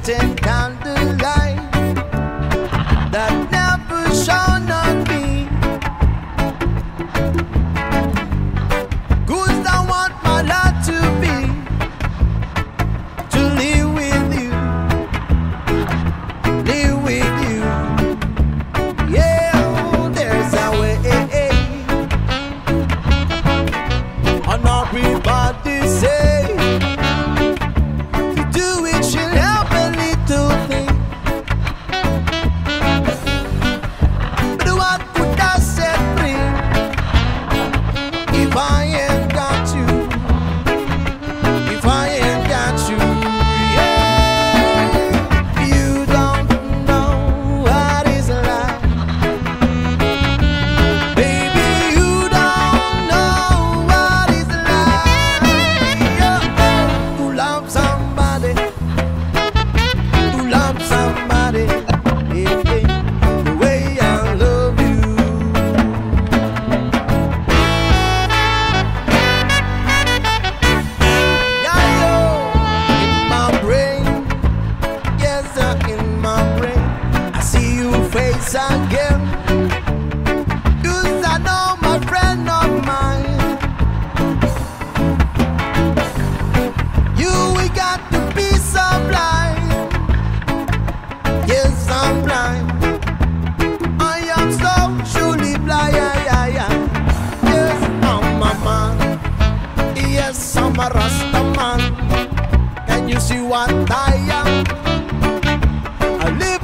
certain candlelight that never shone on me. 'Cause I want my life to be, to live with you, live with you. Yeah, there's a way. And everybody say to do it should help a little thing. But what could I set free if I ain't got you? If I ain't got you, yeah. You don't know what it's like, baby. You don't know what it's like, yeah. To love somebody, to love somebody, yeah, yeah, the way I love you. Yeah, yo, in my brain, yes, in my brain, I see your face again. 'Cause I know my friend of mine, you we got to be so blind. Yes, I'm blind. I am so truly blind. Yes, I'm a man. Yes, I'm a Rasta man. Can you see what I am? I live